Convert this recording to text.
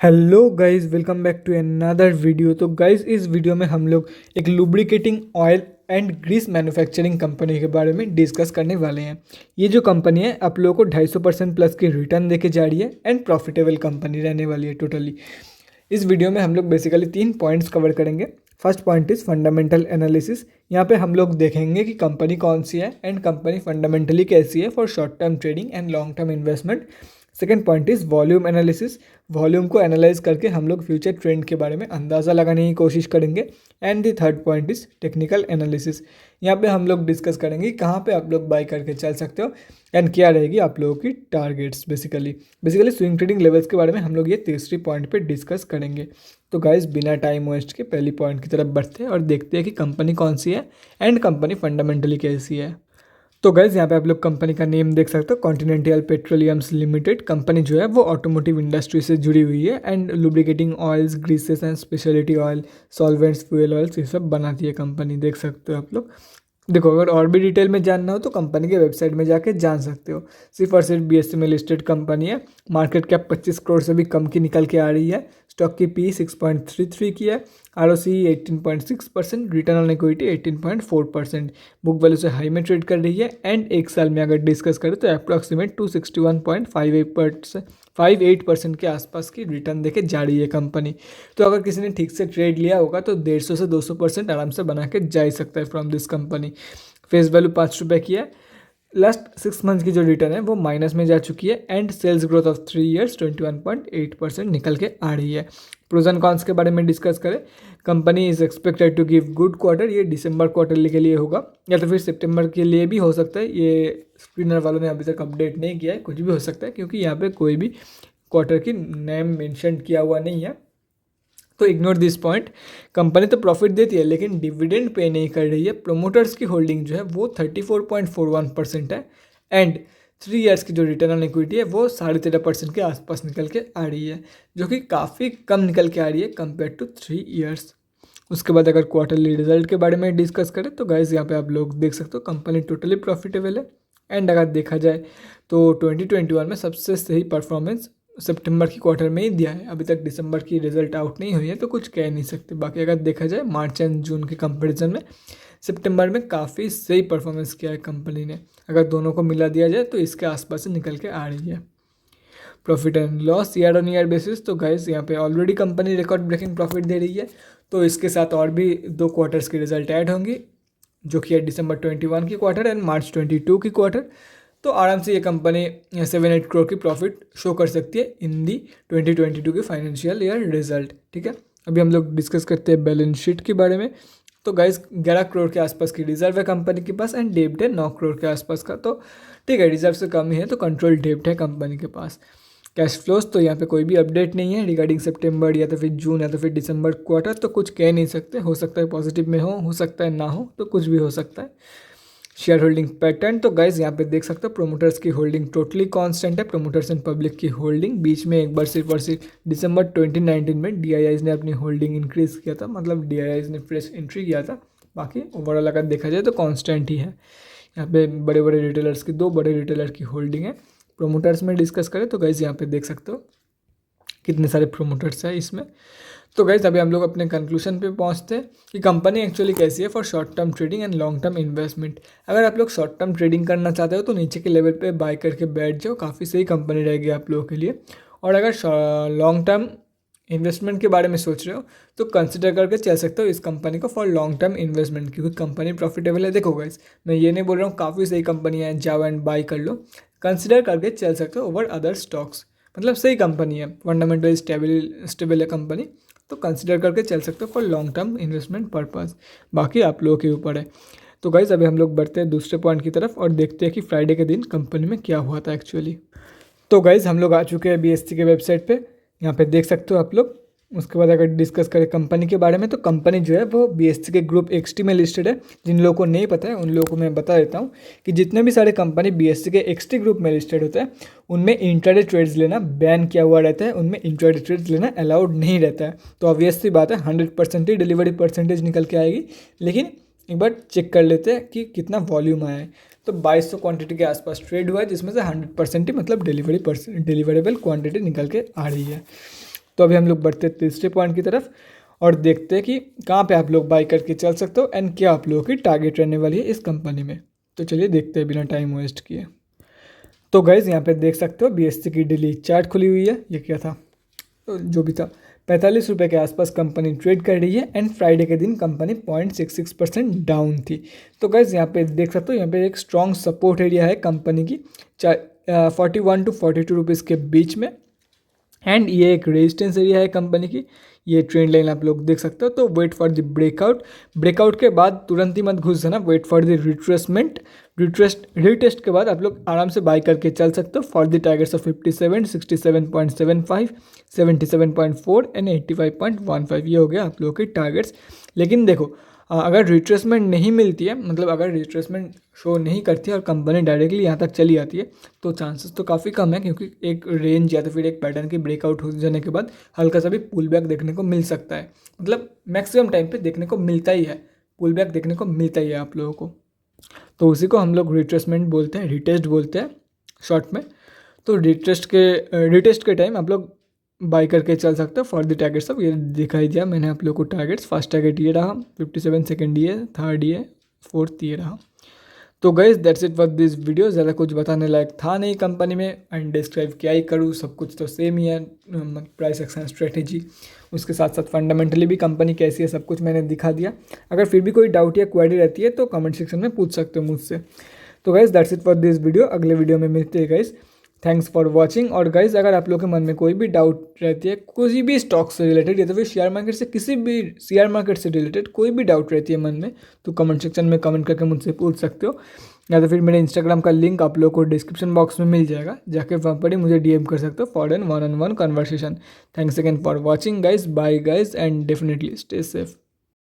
Hello guys, welcome back to another video. तो guys, इस video में हम लोग एक lubricating oil and grease manufacturing company के बारे में डिस्कस करने वाले हैं। ये जो कंपनी है आप लोगों को 250% प्लस की रिटर्न देके जा रही है एंड प्रॉफिटेबल कंपनी रहने वाली है टोटली। इस वीडियो में हम लोग बेसिकली 3 पॉइंट्स कवर करेंगे। First point is fundamental analysis. यहाँ पे हम लोग देखेंगे कि कंपनी कौन सी है एंड कंपनी फंडामेंटली कैसी है for short term trading and long term investment. Second point is volume analysis. Volume को एनालाइज करके हम लोग फ्यूचर ट्रेंड के बारे में अंदाज़ा लगाने की कोशिश करेंगे। And the third point is technical analysis. यहाँ पे हम लोग डिस्कस करेंगे कहाँ पे आप लोग बाय करके चल सकते हो एंड क्या रहेगी आप लोगों की targets. Basically swing trading levels के बारे में हम लोग ये तीसरी पॉइंट पे डिस्कस करेंगे। तो गाइस, बिना टाइम वेस्ट के पहली पॉइंट की तरफ बढ़ते हैं और देखते हैं कि कंपनी कौन सी है एंड कंपनी फंडामेंटली कैसी है। तो गाइज, यहाँ पे आप लोग कंपनी का नेम देख सकते हो, कॉन्टिनेंटल पेट्रोलियम्स लिमिटेड। कंपनी जो है वो ऑटोमोटिव इंडस्ट्री से जुड़ी हुई है and lubricating oils, greases and speciality oil, solvents, fuel oils ये सब बनाती है कंपनी। देख सकते हो आप लोग। देखो, अगर और भी डिटेल में जानना हो तो कंपनी के वेबसाइट में जाके जान सकते हो। सिर्फ और सिर्फ बीएसई में लिस्टेड कंपनी है। मार्केट कैप 25 करोड़ से भी कम की निकल के आ रही है। स्टॉक की पी 6.33 की है। ROCE 18.6%, return on equity 18.4%। Book value से हाई में ट्रेड कर रही है एंड एक साल में अगर डिस्कस करें तो अप्रॉक्सीमेट 261.58% के आसपास की रिटर्न देके जा रही है कंपनी। तो अगर किसी ने ठीक से ट्रेड लिया होगा तो 150 से 200% आराम से बना के जा ही सकता है from this company. Face value ₹5 की है। लास्ट 6 मंथ की जो रिटर्न है वो माइनस में जा चुकी है and sales growth of 3 years 21.8% निकल के आ रही है। प्रोज एंड कॉन्स के बारे में डिस्कस करें, company is expected to give good quarter. ये दिसंबर क्वार्टर के लिए होगा या तो फिर सितंबर के लिए भी हो सकता है। ये स्क्रीनर वालों ने अभी तक अपडेट नहीं किया है, कुछ भी हो सकता है क्योंकि यहाँ पे कोई भी क्वार्टर की नेम मेंशन किया हुआ नहीं है। तो इग्नोर दिस पॉइंट। कंपनी तो प्रॉफिट देती है लेकिन डिविडेंड पे नहीं कर रही है। प्रोमोटर्स की होल्डिंग जो है वो 34.41% है एंड 3 ईयर्स की जो रिटर्न ऑन इक्विटी है वो 13.5% के आसपास निकल के आ रही है, जो कि काफ़ी कम निकल के आ रही है कंपेयर टू 3 ईयर्स। उसके बाद अगर क्वार्टरली रिजल्ट के बारे में डिस्कस करें तो गाइज यहाँ पे आप लोग देख सकते हो कंपनी टोटली प्रॉफिटेबल है एंड अगर देखा जाए तो 2021 में सबसे सही परफॉर्मेंस सितंबर की क्वार्टर में ही दिया है। अभी तक दिसंबर की रिजल्ट आउट नहीं हुई है तो कुछ कह नहीं सकते। बाकी अगर देखा जाए मार्च एंड जून के कंपैरिजन में सितंबर में काफ़ी सही परफॉर्मेंस किया है कंपनी ने। अगर दोनों को मिला दिया जाए तो इसके आसपास से निकल के आ रही है। Profit and loss year on year basis, तो गाइस यहाँ पे already company record breaking profit दे रही है। तो इसके साथ और भी 2 क्वार्टर्स की रिजल्ट ऐड होंगी, जो कि है दिसंबर 21 की क्वार्टर एंड मार्च 22 की क्वार्टर। तो आराम से ये कंपनी 7-8 करोड़ की प्रॉफिट शो कर सकती है इन दी 2022 की फाइनेंशियल ईयर रिजल्ट। ठीक है, अभी हम लोग डिस्कस करते हैं बैलेंस शीट के बारे में। तो गाइस 11 करोड़ के आसपास की रिजर्व है कंपनी के पास एंड डेब्ट है 9 करोड़ के आसपास का। तो ठीक है, रिजर्व से कम ही है तो कंट्रोल डेब्ट है कंपनी के पास। कैश फ्लोज तो यहाँ पे कोई भी अपडेट नहीं है रिगार्डिंग सितंबर या तो फिर जून या तो फिर दिसंबर क्वार्टर, तो कुछ कह नहीं सकते। हो सकता है पॉजिटिव में हो सकता है ना हो, तो कुछ भी हो सकता है। शेयर होल्डिंग पैटर्न, तो गाइज यहाँ पे देख सकते हो प्रोमोटर्स की होल्डिंग टोटली कांस्टेंट है। प्रोमोटर्स एंड पब्लिक की होल्डिंग बीच में एक बार सिर्फ और सिर्फ दिसंबर 2019 में DIIs ने अपनी होल्डिंग इंक्रीज किया था, मतलब DIIs ने फ्रेश एंट्री किया था। बाकी ओवरऑल अगर देखा जाए तो कांस्टेंट ही है। यहाँ पे बड़े बड़े रिटेलर्स की 2 बड़े रिटेलर की होल्डिंग है। प्रोमोटर्स में डिस्कस करें तो गाइज यहाँ पे देख सकते हो कितने सारे प्रोमोटर्स हैं इसमें। तो गाइज अभी हम लोग अपने कंक्लूजन पे पहुंचते हैं कि कंपनी एक्चुअली कैसी है for short term trading and long term investment. अगर आप लोग शॉर्ट टर्म ट्रेडिंग करना चाहते हो तो नीचे के लेवल पे बाय करके बैठ जाओ, काफ़ी सही कंपनी रहेगी आप लोगों के लिए। और अगर लॉन्ग टर्म इन्वेस्टमेंट के बारे में सोच रहे हो तो कंसिडर करके चल सकते हो इस कंपनी को फॉर लॉन्ग टर्म इन्वेस्टमेंट, क्योंकि कंपनी प्रॉफिटेबल है। देखो गाइस, मैं ये नहीं बोल रहा हूँ काफ़ी सही कंपनी है जाओ एंड बाय कर लो, कंसिडर करके चल सकते हो ओवर अदर स्टॉक्स। मतलब सही कंपनी है, फंडामेंटली स्टेबल है कंपनी, तो कंसिडर करके चल सकते हो for long term investment purpose. बाकी आप लोगों के ऊपर है। तो गाइज अभी हम लोग बढ़ते हैं दूसरे पॉइंट की तरफ और देखते हैं कि फ्राइडे के दिन कंपनी में क्या हुआ था एक्चुअली। तो गाइज हम लोग आ चुके हैं BSE के वेबसाइट पे, यहाँ पे देख सकते हो आप लोग। उसके बाद अगर डिस्कस करें कंपनी के बारे में तो कंपनी जो है वो BSE के ग्रुप XT में लिस्टेड है। जिन लोगों को नहीं पता है उन लोगों को मैं बता देता हूँ कि जितने भी सारे कंपनी BSE के XT ग्रुप में लिस्टेड होते हैं उनमें इंट्राडे ट्रेड्स लेना बैन किया हुआ रहता है, उनमें इंट्राडे ट्रेड्स लेना अलाउड नहीं रहता है। तो ऑब्वियस सी बात है 100% ही डिलीवरी परसेंटेज निकल के आएगी, लेकिन एक बार चेक कर लेते हैं कि कितना वॉल्यूम आया है। तो 2200 क्वांटिटी के आसपास ट्रेड हुआ है जिसमें से 100% ही मतलब डिलीवरेबल क्वांटिटी निकल के आ रही है। तो अभी हम लोग बढ़ते हैं तीसरे पॉइंट की तरफ और देखते हैं कि कहाँ पे आप लोग बाई करके चल सकते हो एंड क्या आप लोगों की टारगेट रहने वाली है इस कंपनी में। तो चलिए देखते हैं बिना टाइम वेस्ट किए। तो गाइज़ यहाँ पे देख सकते हो BSE की डेली चार्ट खुली हुई है। ये क्या था, तो जो भी था 45 रुपये के आसपास कंपनी ट्रेड कर रही है एंड फ्राइडे के दिन कंपनी 0.66% डाउन थी। तो गाइज़ यहाँ पे देख सकते हो, यहाँ पे एक स्ट्रॉन्ग सपोर्ट एरिया है कंपनी की 41 to 42 रुपीज़ के बीच में एंड ये एक रेजिस्टेंस एरिया है कंपनी की। ये ट्रेंड लाइन आप लोग देख सकते हो। तो वेट फॉर द ब्रेकआउट के बाद तुरंत ही मत घुस जाना, वेट फॉर द रिटेस्ट के बाद आप लोग आराम से बाई करके चल सकते हो for the targets of 57, 67.75, 77.4 and 85.15। ये हो गया आप लोगों के टारगेट्स। लेकिन देखो अगर रिट्रेसमेंट नहीं मिलती है, मतलब अगर रिट्रेसमेंट शो नहीं करती है और कंपनी डायरेक्टली यहाँ तक चली आती है तो चांसेस तो काफ़ी कम है, क्योंकि एक रेंज या तो फिर एक पैटर्न की ब्रेकआउट हो जाने के बाद हल्का सा भी पुल बैक देखने को मिल सकता है। मतलब मैक्सिमम टाइम पे देखने को मिलता ही है, पुल बैक देखने को मिलता ही है आप लोगों को। तो उसी को हम लोग रिट्रेसमेंट बोलते हैं, रिटेस्ट बोलते हैं शॉर्ट में। तो रिटेस्ट के टाइम आप लोग बाई करके चल सकते हो फॉर द टारगेट सब। ये दिखाई दिया मैंने आप लोग को टारगेट्स। फर्स्ट टारगेट ये रहा 57, सेकंड ये, थर्ड ये, फोर्थ ये रहा। तो guys that's it for this video. ज़्यादा कुछ बताने लायक था नहीं कंपनी में एंड डिस्क्राइब क्या ही करूँ, सब कुछ तो सेम ही है। प्राइस एक्शन स्ट्रेटेजी, उसके साथ साथ फंडामेंटली भी कंपनी कैसी है, सब कुछ मैंने दिखा दिया। अगर फिर भी कोई डाउट या क्वेरी रहती है तो कमेंट सेक्शन में पूछ सकते हो मुझसे। तो guys that's it for this video. अगले वीडियो में मिलते हैं गाइज। Thanks for watching. और गाइज अगर आप लोग के मन में कोई भी डाउट रहती है किसी भी स्टॉक से रिलेटेड या तो फिर शेयर मार्केट से, किसी भी शेयर मार्केट से रिलेटेड कोई भी डाउट रहती है मन में, तो कमेंट सेक्शन में कमेंट करके मुझसे पूछ सकते हो, या तो फिर मेरे इंस्टाग्राम का लिंक आप लोग को डिस्क्रिप्शन बॉक्स में मिल जाएगा, जाके वहाँ पर ही मुझे DM कर सकते हो for an 1-on-1 conversation. Thanks again for watching guys, bye guys and definitely stay safe.